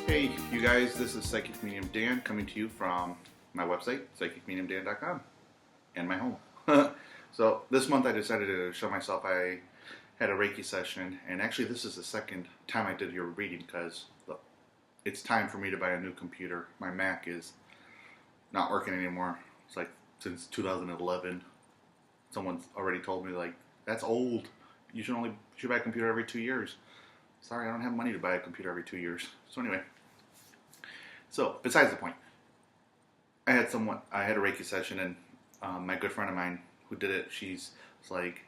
Hey, you guys, this is Psychic Medium Dan coming to you from my website, psychicmediumdan.com, and my home. So this month I decided to show myself. I had a Reiki session, and actually this is the second time I did your reading because it's time for me to buy a new computer. My Mac is not working anymore. It's like since 2011. Someone's already told me, like, that's old. You should buy a computer every 2 years. Sorry, I don't have money to buy a computer every 2 years. So anyway, besides the point, I had a Reiki session, and my good friend of mine who did it, she's like,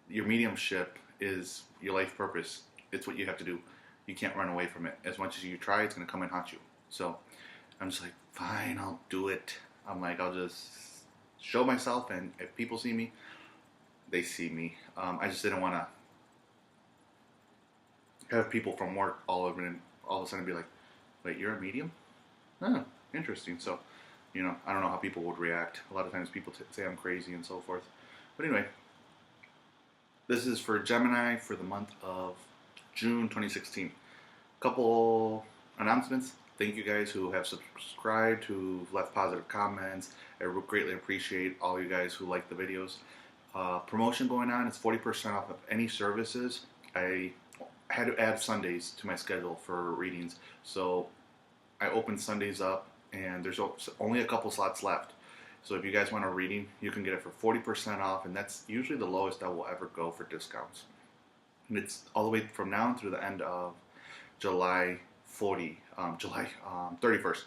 your mediumship is your life purpose. It's what you have to do. You can't run away from it. As much as you try, it's going to come and haunt you. So I'm just like, fine, I'll do it. I'm like, I'll just show myself, and if people see me, they see me. I just didn't want to have people from work all of a sudden be like, wait, you're a medium? Oh, interesting. So, I don't know how people would react. A lot of times people say I'm crazy and so forth. But anyway, this is for Gemini for the month of June 2016. Couple announcements. Thank you guys who have subscribed, who've left positive comments. I greatly appreciate all you guys who like the videos. Promotion going on. It's 40% off of any services. I had to add Sundays to my schedule for readings, so I opened Sundays up, and there's only a couple slots left. So if you guys want a reading, you can get it for 40% off, and that's usually the lowest I will ever go for discounts. And it's all the way from now through the end of July 31st.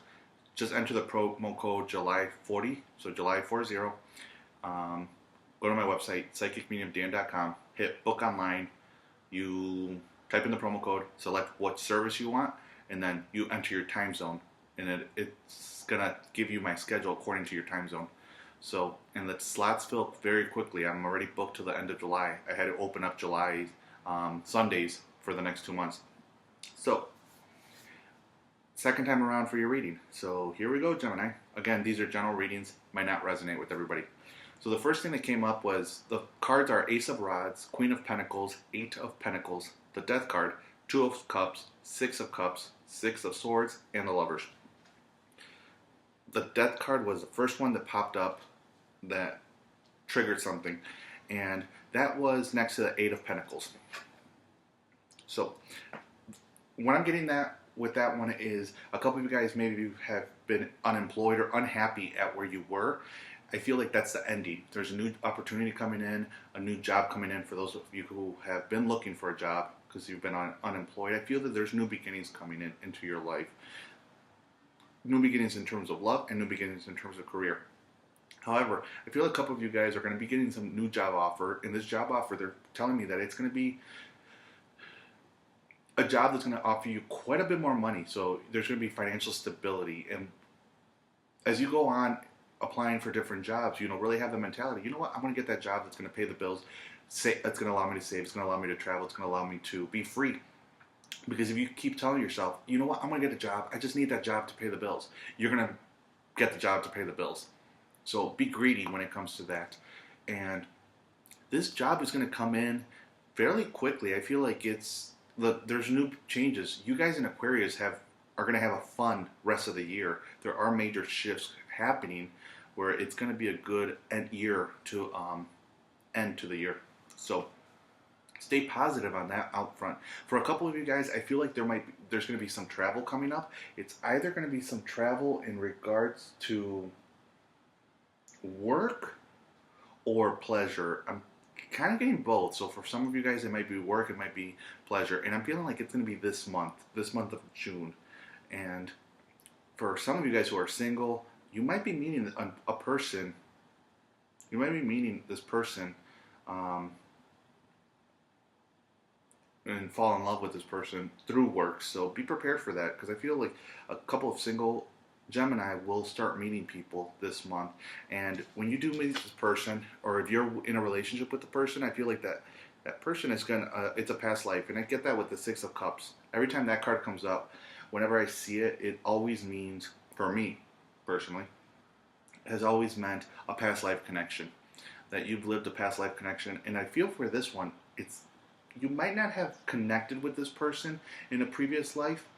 Just enter the promo code July 40, so July 40. Go to my website, psychicmediumdan.com, hit book online, you type in the promo code, select what service you want, and then you enter your time zone, and it's gonna give you my schedule according to your time zone. So, and the slots fill very quickly. I'm already booked till the end of July. I had to open up July Sundays for the next 2 months. So, second time around for your reading. So here we go, Gemini. Again, these are general readings, might not resonate with everybody. So the first thing that came up was the cards are Ace of Rods, Queen of Pentacles, Eight of Pentacles, the Death card, Two of Cups, Six of Cups, Six of Swords, and the Lovers. The Death card was the first one that popped up that triggered something, and that was next to the Eight of Pentacles. So what I'm getting that with that one is a couple of you guys maybe have been unemployed or unhappy at where you were. I feel like that's the ending. There's a new opportunity coming in, a new job coming in for those of you who have been looking for a job because you've been unemployed. I feel that there's new beginnings coming into your life. New beginnings in terms of love and new beginnings in terms of career. However, I feel a couple of you guys are going to be getting some new job offer. In this job offer, they're telling me that it's going to be a job that's going to offer you quite a bit more money. So there's going to be financial stability. And as you go on applying for different jobs, really have the mentality, you know what, I'm going to get that job that's going to pay the bills, that's going to allow me to save, it's going to allow me to travel, it's going to allow me to be free. Because if you keep telling yourself, you know what, I'm going to get a job, I just need that job to pay the bills, you're going to get the job to pay the bills. So be greedy when it comes to that. And this job is going to come in fairly quickly. I feel like there's new changes. You guys in Aquarius are going to have a fun rest of the year. There are major shifts happening where it's going to be a good end to the year. So stay positive on that out front. For a couple of you guys, I feel like there's going to be some travel coming up. It's either going to be some travel in regards to work or pleasure. I'm kind of getting both. So for some of you guys, it might be work, it might be pleasure. And I'm feeling like it's going to be this month of June. And for some of you guys who are single, you might be meeting a person. You might be meeting this person and fall in love with this person through work. So be prepared for that, because I feel like a couple of single Gemini will start meeting people this month. And when you do meet this person, or if you're in a relationship with the person, I feel like that person is it's a past life. And I get that with the Six of Cups. Every time that card comes up, whenever I see it, it always means, for me personally, has always meant a past life connection, that you've lived a past life connection. And I feel for this one, you might not have connected with this person in a previous life,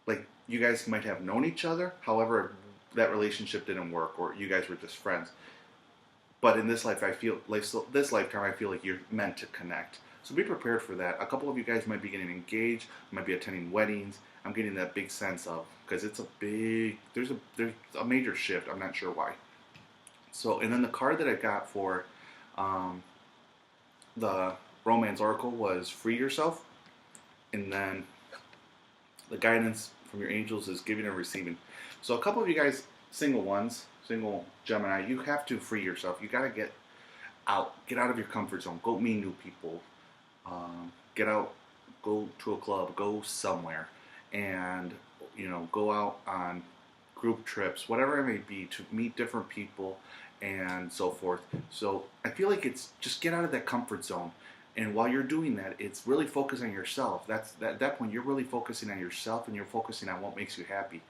like you guys might have known each other, however, that relationship didn't work, or you guys were just friends. But in this life, I feel like this lifetime, I feel like you're meant to connect. So be prepared for that. A couple of you guys might be getting engaged, might be attending weddings. I'm getting that big sense of, because it's a big, there's a major shift. I'm not sure why. So, and then the card that I got for um, the romance oracle was free yourself, and then the guidance from your angels is giving and receiving. So a couple of you guys, single ones, single Gemini, you have to free yourself. You got to get out of your comfort zone, go meet new people, get out, go to a club, go somewhere, and go out on group trips, whatever it may be, to meet different people and so forth. So I feel like it's just get out of that comfort zone. And while you're doing that, it's really focus on yourself. At that point, you're really focusing on yourself, and you're focusing on what makes you happy.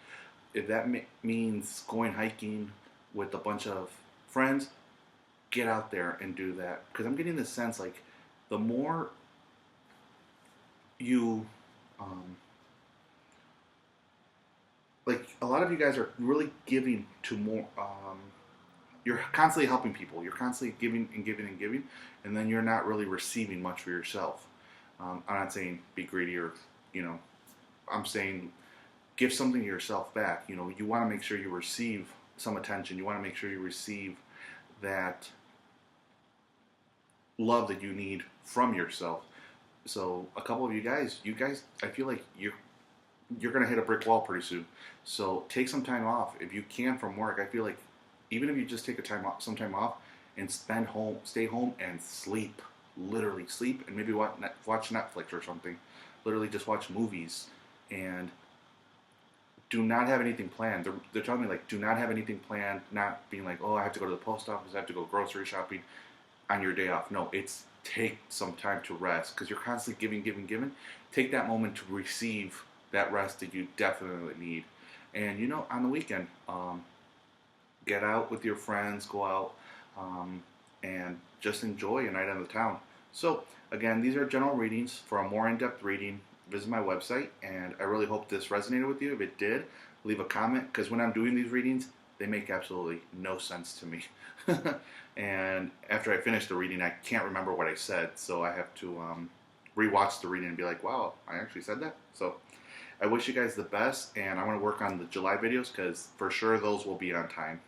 If that means going hiking with a bunch of friends, get out there and do that. Because I'm getting this sense like the more you, like a lot of you guys are really giving to more. You're constantly helping people. You're constantly giving and giving and giving, and then you're not really receiving much for yourself. I'm not saying be greedy or, I'm saying give something to yourself back. You want to make sure you receive some attention. You want to make sure you receive that love that you need from yourself. So a couple of you guys, I feel like you're gonna hit a brick wall pretty soon. So take some time off if you can from work. I feel like even if you just take some time off and stay home and sleep, literally sleep, and maybe watch Netflix or something. Literally just watch movies and do not have anything planned. They're telling me like do not have anything planned. Not being like, oh, I have to go to the post office, I have to go grocery shopping on your day off. No, it's take some time to rest because you're constantly giving, giving, giving. Take that moment to receive that rest that you definitely need. And on the weekend, get out with your friends, go out, and just enjoy a night on the town. So again, these are general readings. For a more in-depth reading, visit my website, and I really hope this resonated with you. If it did, leave a comment, because when I'm doing these readings, they make absolutely no sense to me. And after I finish the reading, I can't remember what I said, so I have to rewatch the reading and be like, wow, I actually said that? So I wish you guys the best, and I want to work on the July videos, because for sure those will be on time.